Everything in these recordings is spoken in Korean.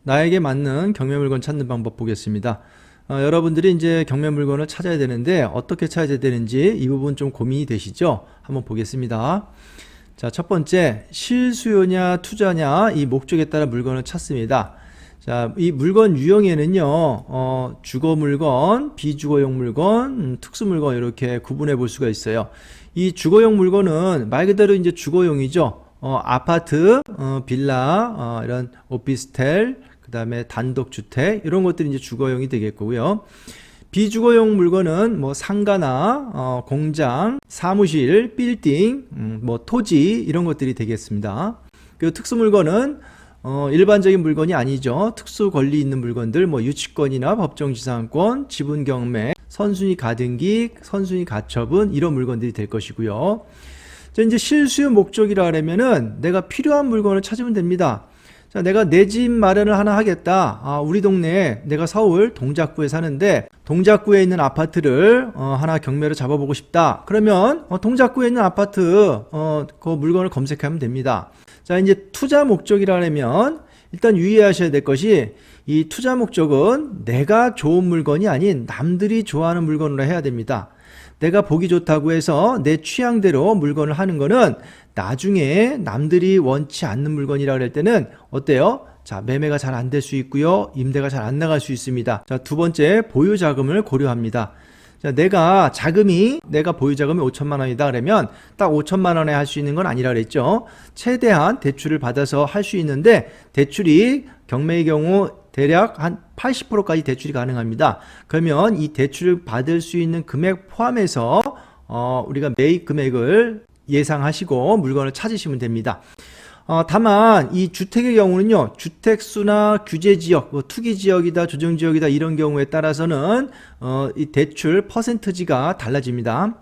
나에게 맞는 경매 물건 찾는 방법 보겠습니다. 여러분들이 이제 경매 물건을 찾아야 되는데 어떻게 찾아야 되는지 이 부분 좀 고민이 되시죠? 한번 보겠습니다. 자, 첫 번째, 실수요냐 투자냐 이 목적에 따라 물건을 찾습니다. 자, 이 물건 유형에는요, 주거 물건, 비주거용 물건, 특수 물건 이렇게 구분해 볼 수가 있어요. 이 주거용 물건은 말 그대로 이제 주거용이죠. 아파트, 빌라, 이런 오피스텔, 그 다음에 단독주택 이런 것들이 이제 주거용이 되겠고요. 비주거용 물건은 뭐 상가나 공장, 사무실, 빌딩, 뭐 토지 이런 것들이 되겠습니다. 그리고 특수 물건은 일반적인 물건이 아니죠. 특수 권리 있는 물건들, 뭐 유치권이나 법정지상권, 지분경매, 선순위 가등기, 선순위 가처분 이런 물건들이 될 것이고요. 자, 이제 실수요 목적이라 하려면은 내가 필요한 물건을 찾으면 됩니다. 자, 내가 내 집 마련을 하나 하겠다. 우리 동네에 내가 서울 동작구에 사는데 동작구에 있는 아파트를 하나 경매로 잡아보고 싶다. 그러면 동작구에 있는 아파트 그 물건을 검색하면 됩니다. 자, 이제 투자 목적이라 하려면 일단 유의하셔야 될 것이 이 투자 목적은 내가 좋은 물건이 아닌 남들이 좋아하는 물건으로 해야 됩니다. 내가 보기 좋다고 해서 내 취향대로 물건을 하는 거는 나중에 남들이 원치 않는 물건이라 그럴 때는 어때요? 자, 매매가 잘 안 될 수 있고요. 임대가 잘 안 나갈 수 있습니다. 자, 두 번째, 보유 자금을 고려합니다. 자, 내가 보유 자금이 5천만 원이다 그러면 딱 5천만 원에 할 수 있는 건 아니라 그랬죠. 최대한 대출을 받아서 할 수 있는데 대출이 경매의 경우 대략 한 80%까지 대출이 가능합니다. 그러면 이 대출을 받을 수 있는 금액 포함해서 우리가 매입 금액을 예상하시고 물건을 찾으시면 됩니다. 다만 이 주택의 경우는요, 주택수나 규제지역, 뭐 투기지역이다 조정지역이다 이런 경우에 따라서는 이 대출 퍼센트지가 달라집니다.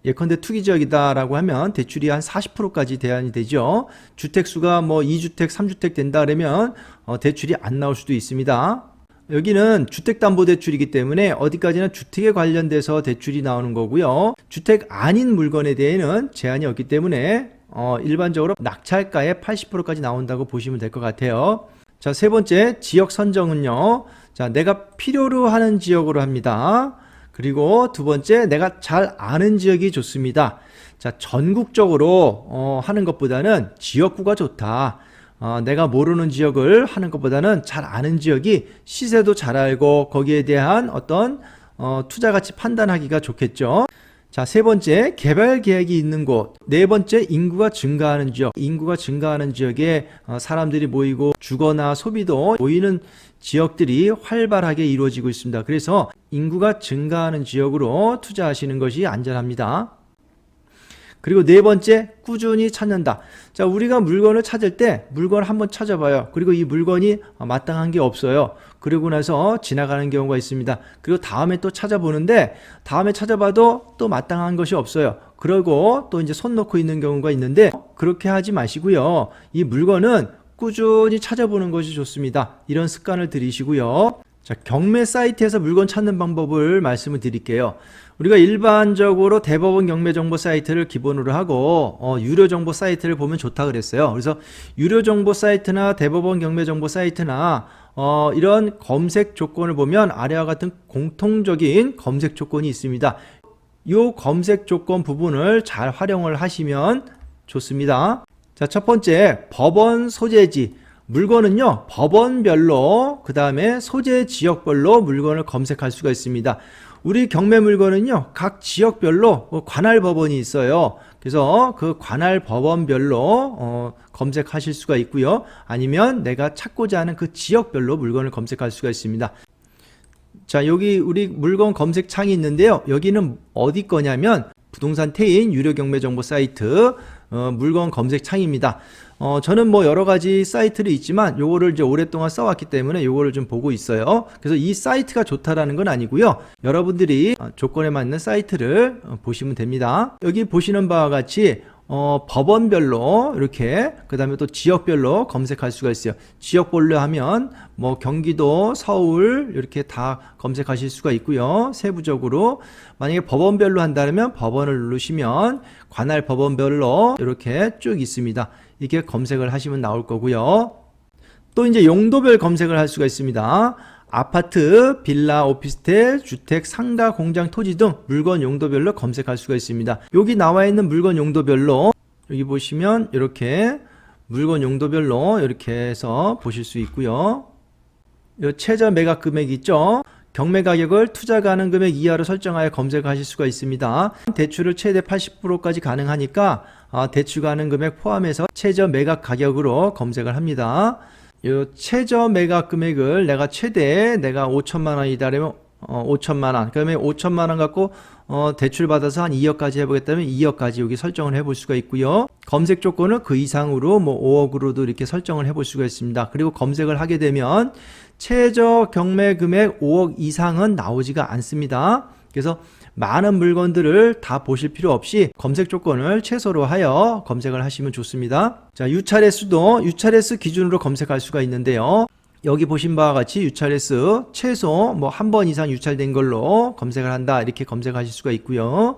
예컨대 투기지역이다 라고 하면 대출이 한 40%까지 대안이 되죠. 주택수가 뭐 2주택 3주택 된다 그러면 대출이 안 나올 수도 있습니다. 여기는 주택담보대출이기 때문에 어디까지나 주택에 관련돼서 대출이 나오는 거고요. 주택 아닌 물건에 대해서는 제한이 없기 때문에 일반적으로 낙찰가의 80%까지 나온다고 보시면 될 것 같아요. 자, 세 번째, 지역 선정은요. 자, 내가 필요로 하는 지역으로 합니다. 그리고 두 번째, 내가 잘 아는 지역이 좋습니다. 자, 전국적으로 하는 것보다는 지역구가 좋다. 내가 모르는 지역을 하는 것보다는 잘 아는 지역이 시세도 잘 알고 거기에 대한 어떤 투자 가치 판단하기가 좋겠죠. 자, 세 번째, 개발 계획이 있는 곳. 네 번째, 인구가 증가하는 지역. 인구가 증가하는 지역에 사람들이 모이고 주거나 소비도 모이는 지역들이 활발하게 이루어지고 있습니다. 그래서 인구가 증가하는 지역으로 투자하시는 것이 안전합니다. 그리고 네 번째, 꾸준히 찾는다. 자, 우리가 물건을 찾을 때 물건을 한번 찾아봐요. 그리고 이 물건이 마땅한 게 없어요. 그러고 나서 지나가는 경우가 있습니다. 그리고 다음에 또 찾아보는데 다음에 찾아봐도 또 마땅한 것이 없어요. 그러고 또 이제 손 놓고 있는 경우가 있는데 그렇게 하지 마시고요. 이 물건은 꾸준히 찾아보는 것이 좋습니다. 이런 습관을 들이시고요. 자, 경매 사이트에서 물건 찾는 방법을 말씀을 드릴게요. 우리가 일반적으로 대법원 경매 정보 사이트를 기본으로 하고 유료 정보 사이트를 보면 좋다 그랬어요. 그래서 유료 정보 사이트나 대법원 경매 정보 사이트나 이런 검색 조건을 보면 아래와 같은 공통적인 검색 조건이 있습니다. 이 검색 조건 부분을 잘 활용을 하시면 좋습니다. 자, 첫 번째, 법원 소재지. 물건은요, 법원별로 그 다음에 소재 지역별로 물건을 검색할 수가 있습니다. 우리 경매 물건은요, 각 지역별로 관할 법원이 있어요. 그래서 그 관할 법원별로 검색하실 수가 있고요. 아니면 내가 찾고자 하는 그 지역별로 물건을 검색할 수가 있습니다. 자, 여기 우리 물건 검색 창이 있는데요. 여기는 어디 거냐면 부동산 태인 유료 경매 정보 사이트 물건 검색 창입니다. 저는 뭐 여러 가지 사이트를 있지만 요거를 이제 오랫동안 써왔기 때문에 요거를 좀 보고 있어요. 그래서 이 사이트가 좋다라는 건 아니고요. 여러분들이 조건에 맞는 사이트를 보시면 됩니다. 여기 보시는 바와 같이 법원별로 이렇게 그 다음에 또 지역별로 검색할 수가 있어요. 지역별로 하면 뭐 경기도, 서울 이렇게 다 검색하실 수가 있고요. 세부적으로 만약에 법원별로 한다면 법원을 누르시면 관할 법원별로 이렇게 쭉 있습니다. 이렇게 검색을 하시면 나올 거고요. 또 이제 용도별 검색을 할 수가 있습니다. 아파트, 빌라, 오피스텔, 주택, 상가, 공장, 토지 등 물건 용도별로 검색할 수가 있습니다. 여기 나와 있는 물건 용도별로 여기 보시면 이렇게 물건 용도별로 이렇게 해서 보실 수 있고요. 이 최저 매각 금액 있죠? 경매 가격을 투자 가능 금액 이하로 설정하여 검색하실 수가 있습니다. 대출을 최대 80%까지 가능하니까 대출 가능 금액 포함해서 최저 매각 가격으로 검색을 합니다. 이 최저 매각 금액을 내가 최대 5천만 원이다라면 5천만 원, 그러면 5천만 원 갖고 대출 받아서 한 2억까지 해보겠다면 2억까지 여기 설정을 해볼 수가 있고요. 검색 조건은 그 이상으로 뭐 5억으로도 이렇게 설정을 해볼 수가 있습니다. 그리고 검색을 하게 되면 최저 경매 금액 5억 이상은 나오지가 않습니다. 그래서 많은 물건들을 다 보실 필요 없이 검색 조건을 최소로 하여 검색을 하시면 좋습니다. 자, 유찰횟수도 유찰횟수 기준으로 검색할 수가 있는데요. 여기 보신 바와 같이 유찰횟수 최소 뭐 한 번 이상 유찰된 걸로 검색을 한다, 이렇게 검색하실 수가 있고요.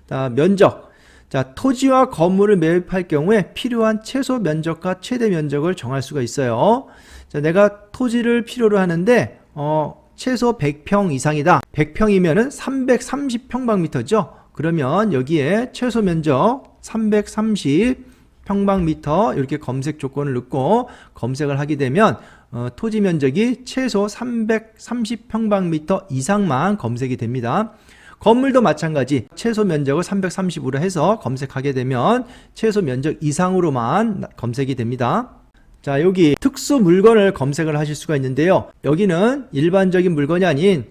자, 면적. 자, 토지와 건물을 매입할 경우에 필요한 최소 면적과 최대 면적을 정할 수가 있어요. 자, 내가 토지를 필요로 하는데 최소 100평 이상이다. 100평이면은 330평방미터죠. 그러면 여기에 최소 면적 330평방미터 이렇게 검색 조건을 넣고 검색을 하게 되면 토지 면적이 최소 330평방미터 이상만 검색이 됩니다. 건물도 마찬가지 최소 면적을 330으로 해서 검색하게 되면 최소 면적 이상으로만 검색이 됩니다. 자, 여기 특수 물건을 검색을 하실 수가 있는데요. 여기는 일반적인 물건이 아닌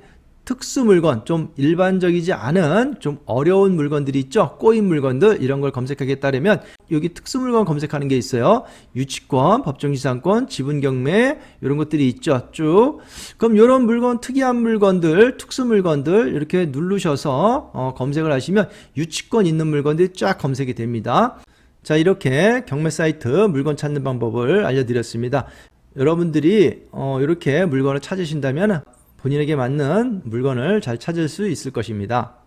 특수 물건, 좀 일반적이지 않은 좀 어려운 물건들이 있죠. 꼬인 물건들, 이런 걸 검색하겠다면 여기 특수 물건 검색하는 게 있어요. 유치권, 법정지상권, 지분경매 이런 것들이 있죠. 쭉. 그럼 이런 물건, 특이한 물건들, 특수 물건들 이렇게 누르셔서 검색을 하시면 유치권 있는 물건들이 쫙 검색이 됩니다. 자, 이렇게 경매 사이트 물건 찾는 방법을 알려드렸습니다. 여러분들이 이렇게 물건을 찾으신다면 본인에게 맞는 물건을 잘 찾을 수 있을 것입니다.